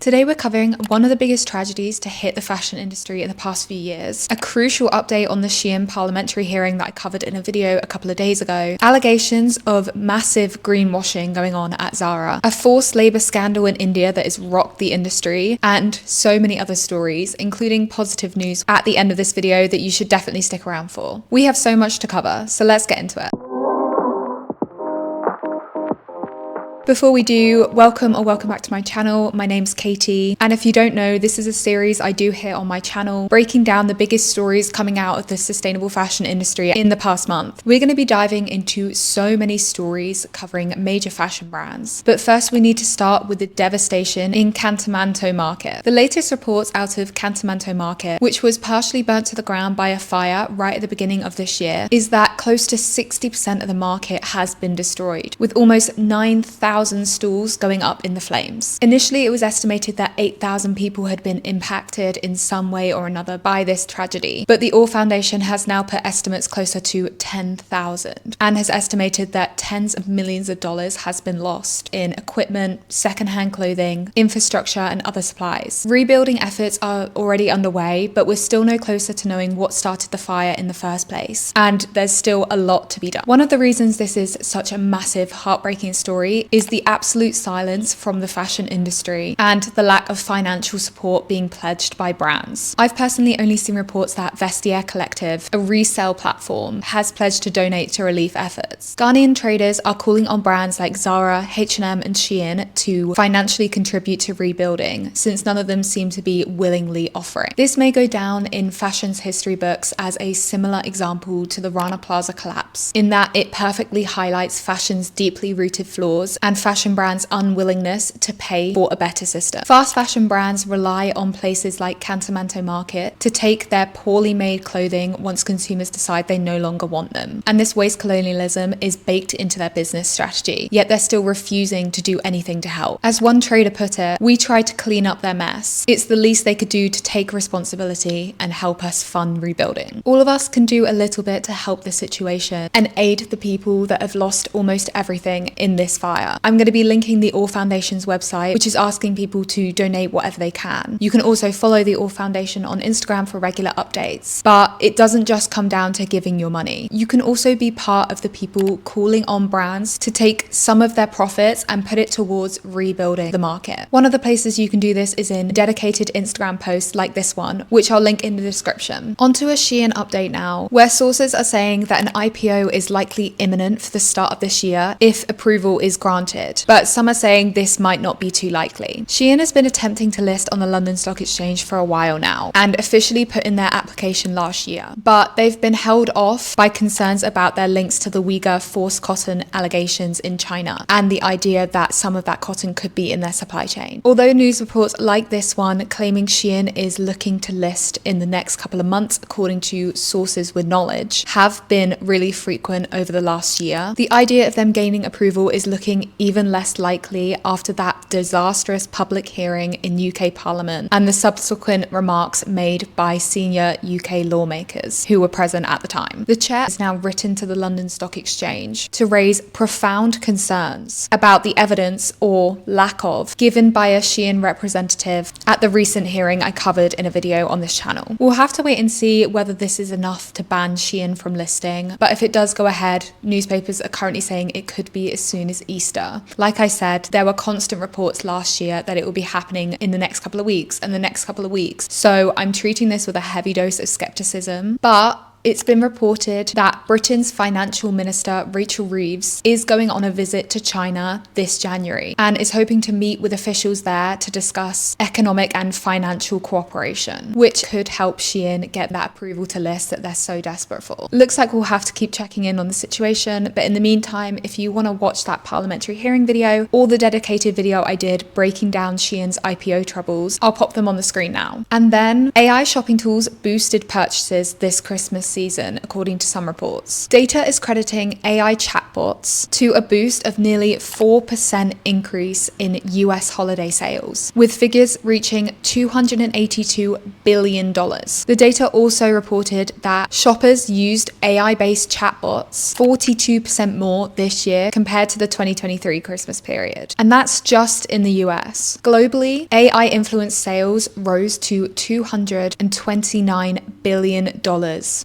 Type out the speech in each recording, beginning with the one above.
Today we're covering one of the biggest tragedies to hit the fashion industry in the past few years, a crucial update on the Shein parliamentary hearing that I covered in a video a couple of days ago, allegations of massive greenwashing going on at Zara, a forced labour scandal in India that has rocked the industry, and so many other stories, including positive news at the end of this video that you should definitely stick around for. We have so much to cover, so let's get into it. Before we do, welcome back to my channel. My name's Katie, and if you don't know, this is a series I do here on my channel, breaking down the biggest stories coming out of the sustainable fashion industry in the past month. We're going to be diving into so many stories covering major fashion brands, but first we need to start with the devastation in Kantamanto market. The latest reports out of Kantamanto market, which was partially burnt to the ground by a fire right at the beginning of this year, is that close to 60% of the market has been destroyed, with almost 9,000 stalls going up in the flames. Initially, it was estimated that 8,000 people had been impacted in some way or another by this tragedy, but the All Foundation has now put estimates closer to 10,000 and has estimated that tens of millions of dollars has been lost in equipment, secondhand clothing, infrastructure, and other supplies. Rebuilding efforts are already underway, but we're still no closer to knowing what started the fire in the first place, and there's still a lot to be done. One of the reasons this is such a massive, heartbreaking story is the absolute silence from the fashion industry and the lack of financial support being pledged by brands. I've personally only seen reports that Vestiaire Collective, a resale platform, has pledged to donate to relief efforts. Ghanaian traders are calling on brands like Zara, H&M, and Shein to financially contribute to rebuilding, since none of them seem to be willingly offering. This may go down in fashion's history books as a similar example to the Rana Plaza collapse, in that it perfectly highlights fashion's deeply rooted flaws and fashion brands' unwillingness to pay for a better system. Fast fashion brands rely on places like Kantamanto Market to take their poorly made clothing once consumers decide they no longer want them. And this waste colonialism is baked into their business strategy, yet they're still refusing to do anything to help. As one trader put it, "We tried to clean up their mess. It's the least they could do to take responsibility and help us fund rebuilding." All of us can do a little bit to help the situation and aid the people that have lost almost everything in this fire. I'm going to be linking the All Foundation's website, which is asking people to donate whatever they can. You can also follow the All Foundation on Instagram for regular updates. But it doesn't just come down to giving your money. You can also be part of the people calling on brands to take some of their profits and put it towards rebuilding the market. One of the places you can do this is in dedicated Instagram posts like this one, which I'll link in the description. Onto a Shein update now, where sources are saying that an IPO is likely imminent for the start of this year if approval is granted, but some are saying this might not be too likely. Shein has been attempting to list on the London Stock Exchange for a while now and officially put in their application last year, but they've been held off by concerns about their links to the Uyghur forced cotton allegations in China and the idea that some of that cotton could be in their supply chain. Although news reports like this one claiming Shein is looking to list in the next couple of months, according to sources with knowledge, have been really frequent over the last year, the idea of them gaining approval is looking even less likely after that disastrous public hearing in UK Parliament and the subsequent remarks made by senior UK lawmakers who were present at the time. The chair has now written to the London Stock Exchange to raise profound concerns about the evidence, or lack of, given by a Shein representative at the recent hearing I covered in a video on this channel. We'll have to wait and see whether this is enough to ban Shein from listing, but if it does go ahead, newspapers are currently saying it could be as soon as Easter. Like I said, there were constant reports last year that it will be happening in the next couple of weeks and the next couple of weeks. So I'm treating this with a heavy dose of skepticism, but it's been reported that Britain's financial minister, Rachel Reeves, is going on a visit to China this January and is hoping to meet with officials there to discuss economic and financial cooperation, which could help Shein get that approval to list that they're so desperate for. Looks like we'll have to keep checking in on the situation, but in the meantime, if you want to watch that parliamentary hearing video or the dedicated video I did breaking down Shein's IPO troubles, I'll pop them on the screen now. And then AI shopping tools boosted purchases this Christmas season, according to some reports. Data is crediting AI chatbots to a boost of nearly 4% increase in US holiday sales, with figures reaching $282 billion. The data also reported that shoppers used AI-based chatbots 42% more this year compared to the 2023 Christmas period. And that's just in the US. Globally, AI influenced sales rose to $229 billion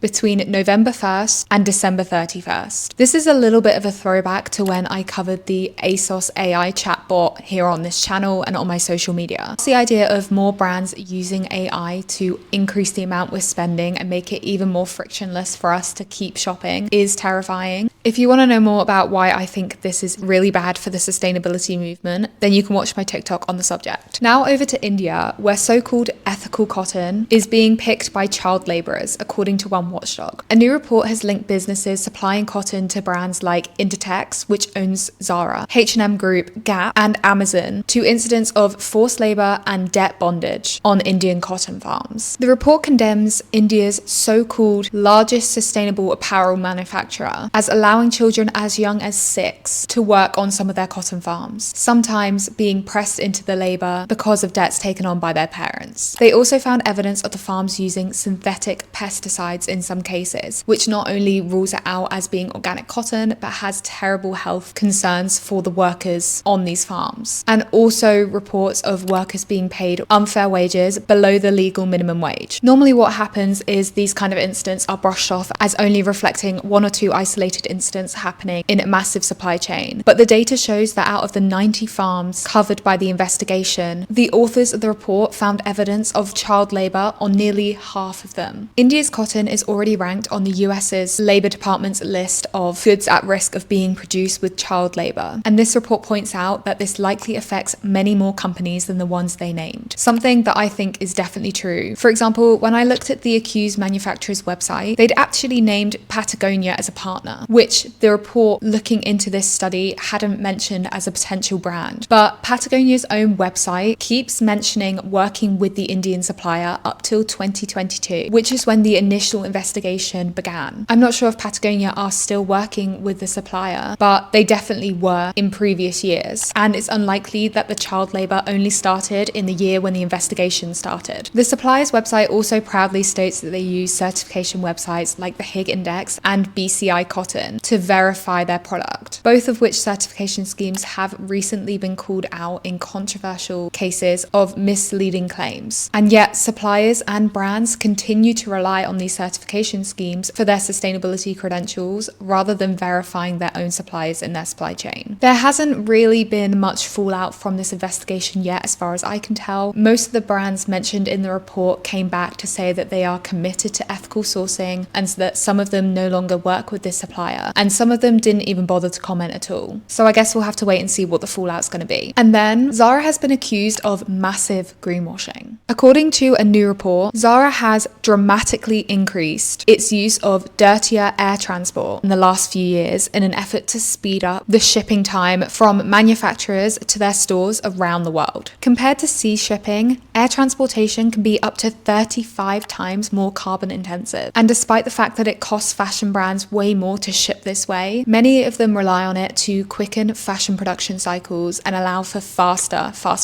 between November 1st and December 31st. This is a little bit of a throwback to when I covered the ASOS AI chatbot here on this channel and on my social media. It's the idea of more brands using AI to increase the amount we're spending and make it even more frictionless for us to keep shopping is terrifying. If you want to know more about why I think this is really bad for the sustainability movement, then you can watch my TikTok on the subject. Now over to India, where so-called ethical cotton is being picked by child laborers, according to one watchdog. A new report has linked businesses supplying cotton to brands like Inditex, which owns Zara, H&M Group, Gap, and Amazon, to incidents of forced labor and debt bondage on Indian cotton farms. The report condemns India's so-called largest sustainable apparel manufacturer as allowing children as young as 6 to work on some of their cotton farms, sometimes being pressed into the labor because of debts taken on by their parents. They also found evidence of the farms using synthetic pesticides in some cases, which not only rules it out as being organic cotton, but has terrible health concerns for the workers on these farms. And also reports of workers being paid unfair wages below the legal minimum wage. Normally what happens is these kind of incidents are brushed off as only reflecting one or two isolated incidents happening in a massive supply chain. But the data shows that out of the 90 farms covered by the investigation, the authors of the report found evidence of child labor on nearly half of them. India's cotton is already ranked on the US's Labor Department's list of goods at risk of being produced with child labor. And this report points out that this likely affects many more companies than the ones they named. Something that I think is definitely true. For example, when I looked at the accused manufacturer's website, they'd actually named Patagonia as a partner, which the report looking into this study hadn't mentioned as a potential brand. But Patagonia's own website keeps mentioning working with the Indian supplier up till 2022, which is when the initial investigation began. I'm not sure if Patagonia are still working with the supplier, but they definitely were in previous years. And it's unlikely that the child labor only started in the year when the investigation started. The supplier's website also proudly states that they use certification websites like the Higg Index and BCI Cotton to verify their product, both of which certification schemes have recently been called out in controversial cases of misleading claims. And yet suppliers and brands continue to rely on these certification schemes for their sustainability credentials rather than verifying their own suppliers in their supply chain. There hasn't really been much fallout from this investigation yet, as far as I can tell. Most of the brands mentioned in the report came back to say that they are committed to ethical sourcing and that some of them no longer work with this supplier, and some of them didn't even bother to comment at all. So I guess we'll have to wait and see what the fallout's going to be. And then Zara has been accused of massive greenwashing. According to a new report, Zara has dramatically increased its use of dirtier air transport in the last few years in an effort to speed up the shipping time from manufacturers to their stores around the world. Compared to sea shipping, air transportation can be up to 35 times more carbon intensive. And despite the fact that it costs fashion brands way more to ship this way, many of them rely on it to quicken fashion production cycles and allow for fast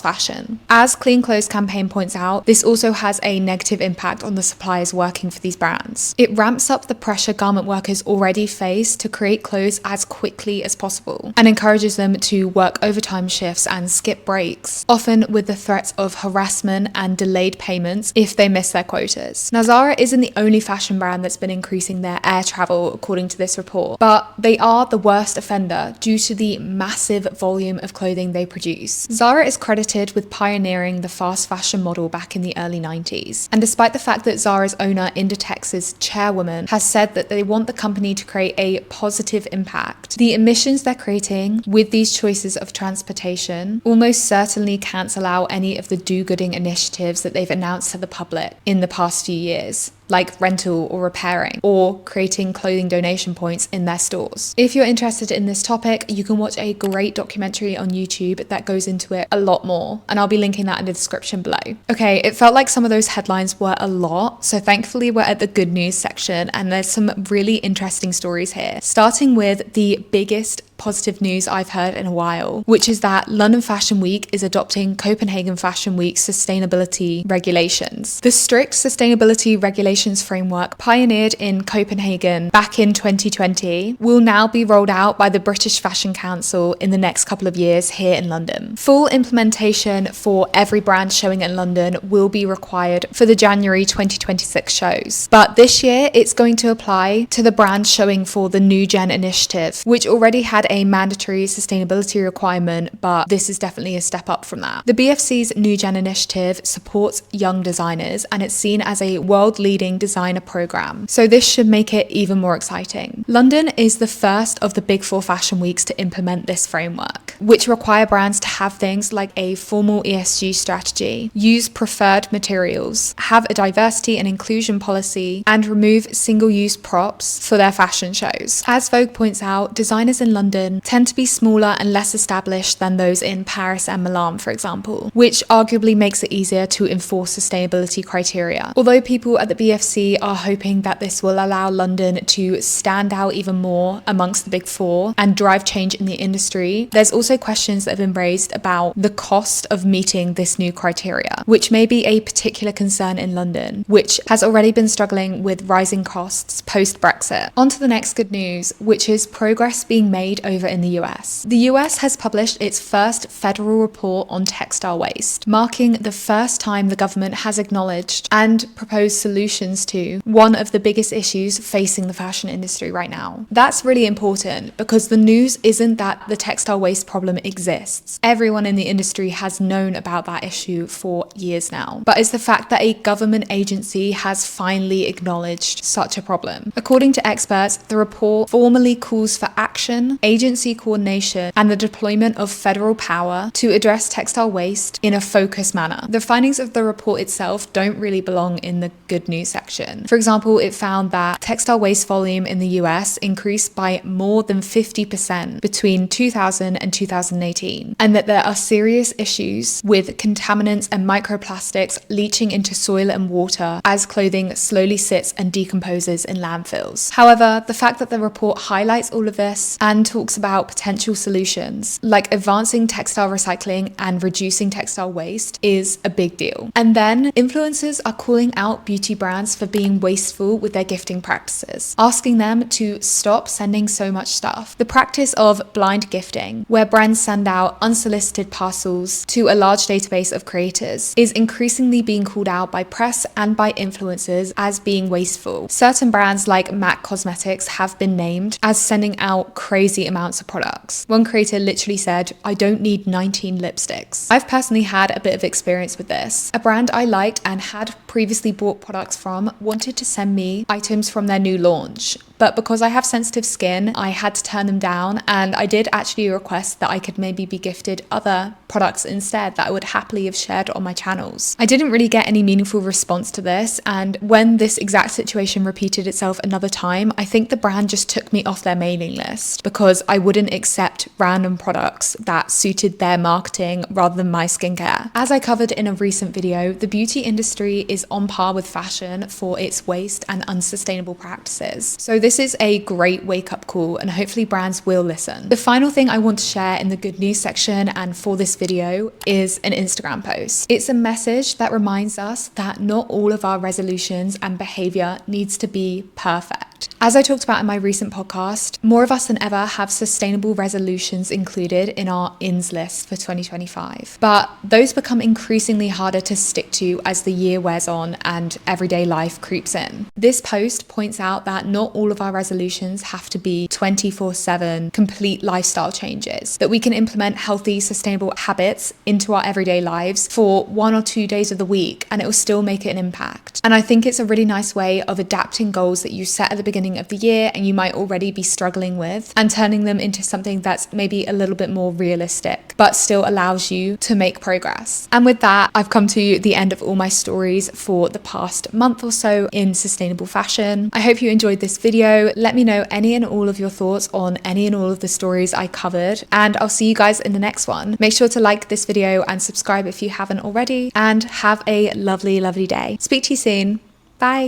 fashion. As Clean Clothes Campaign points out, this also has a negative impact on the suppliers working for these brands. It ramps up the pressure garment workers already face to create clothes as quickly as possible and encourages them to work overtime shifts and skip breaks, often with the threats of harassment and delayed payments if they miss their quotas. Now, Zara isn't the only fashion brand that's been increasing their air travel, according to this report, but they are the worst offender due to the massive volume of clothing they produce. Zara is credited with pioneering the fast fashion model back in the early 90s. And despite the fact that Zara's owner, Inditex's chairwoman, has said that they want the company to create a positive impact, the emissions they're creating with these choices of transportation almost certainly cancel out any of the do-gooding initiatives that they've announced to the public in the past few years, like rental or repairing, or creating clothing donation points in their stores. If you're interested in this topic, you can watch a great documentary on YouTube that goes into it a lot more, and I'll be linking that in the description below. Okay, it felt like some of those headlines were a lot, so thankfully we're at the good news news section, and there's some really interesting stories here. Starting with the biggest positive news I've heard in a while, which is that London Fashion Week is adopting Copenhagen Fashion Week sustainability regulations. The strict sustainability regulations framework pioneered in Copenhagen back in 2020 will now be rolled out by the British Fashion Council in the next couple of years here in London. Full implementation for every brand showing in London will be required for the January 2026 shows. But this year it's going to apply to the brands showing for the New Gen initiative, which already had a mandatory sustainability requirement, but this is definitely a step up from that. The BFC's New Gen initiative supports young designers, and it's seen as a world-leading designer program, so this should make it even more exciting. London is the first of the big 4 fashion weeks to implement this framework, which require brands to have things like a formal ESG strategy, use preferred materials, have a diversity and inclusion policy, and remove single-use props for their fashion shows. As Vogue points out, designers in London tend to be smaller and less established than those in Paris and Milan, for example, which arguably makes it easier to enforce sustainability criteria. Although people at the BFC are hoping that this will allow London to stand out even more amongst the big 4 and drive change in the industry, there's also questions that have been raised about the cost of meeting this new criteria, which may be a particular concern in London, which has already been struggling with rising costs post-Brexit. On to the next good news, which is progress being made over in the US. The US has published its first federal report on textile waste, marking the first time the government has acknowledged and proposed solutions to one of the biggest issues facing the fashion industry right now. That's really important because the news isn't that the textile waste problem exists. Everyone in the industry has known about that issue for years now, but it's the fact that a government agency has finally acknowledged such a problem. According to experts, the report formally calls for action, agency coordination, and the deployment of federal power to address textile waste in a focused manner. The findings of the report itself don't really belong in the good news section. For example, it found that textile waste volume in the US increased by more than 50% between 2000 and 2018, and that there are serious issues with contaminants and microplastics leaching into soil and water as clothing slowly sits and decomposes in landfills. However, the fact that the report highlights all of this and talks about potential solutions like advancing textile recycling and reducing textile waste is a big deal. And then influencers are calling out beauty brands for being wasteful with their gifting practices, asking them to stop sending so much stuff. The practice of blind gifting, where brands send out unsolicited parcels to a large database of creators, is increasingly being called out by press and by influencers as being wasteful. Certain brands like MAC Cosmetics have been named as sending out crazy amounts of products. One creator literally said, "I don't need 19 lipsticks." I've personally had a bit of experience with this. A brand I liked and had previously bought products from wanted to send me items from their new launch, but because I have sensitive skin, I had to turn them down, and I did actually request that I could maybe be gifted other products instead that I would happily have shared on my channels. I didn't really get any meaningful response to this, and when this exact situation repeated itself another time, I think the brand just took me off their mailing list because I wouldn't accept random products that suited their marketing rather than my skincare. As I covered in a recent video, the beauty industry is on par with fashion for its waste and unsustainable practices. So this is a great wake-up call, and hopefully brands will listen. The final thing I want to share in the good news section and for this video is an Instagram post. It's a message that reminds us that not all of our resolutions and behavior needs to be perfect. As I talked about in my recent podcast, more of us than ever have sustainable resolutions included in our ins list for 2025. But those become increasingly harder to stick to as the year wears on and everyday life creeps in. This post points out that not all of our resolutions have to be 24/7 complete lifestyle changes, that we can implement healthy, sustainable habits into our everyday lives for 1 or 2 days of the week and it will still make an impact. And I think it's a really nice way of adapting goals that you set at the beginning of the year and you might already be struggling with, and turning them into something that's maybe a little bit more realistic but still allows you to make progress. And with that, I've come to the end of all my stories for the past month or so in sustainable fashion. I hope you enjoyed this video. Let me know any and all of your thoughts on any and all of the stories I covered, and I'll see you guys in the next one. Make sure to like this video and subscribe if you haven't already, and have a lovely, lovely day. Speak to you soon. Bye.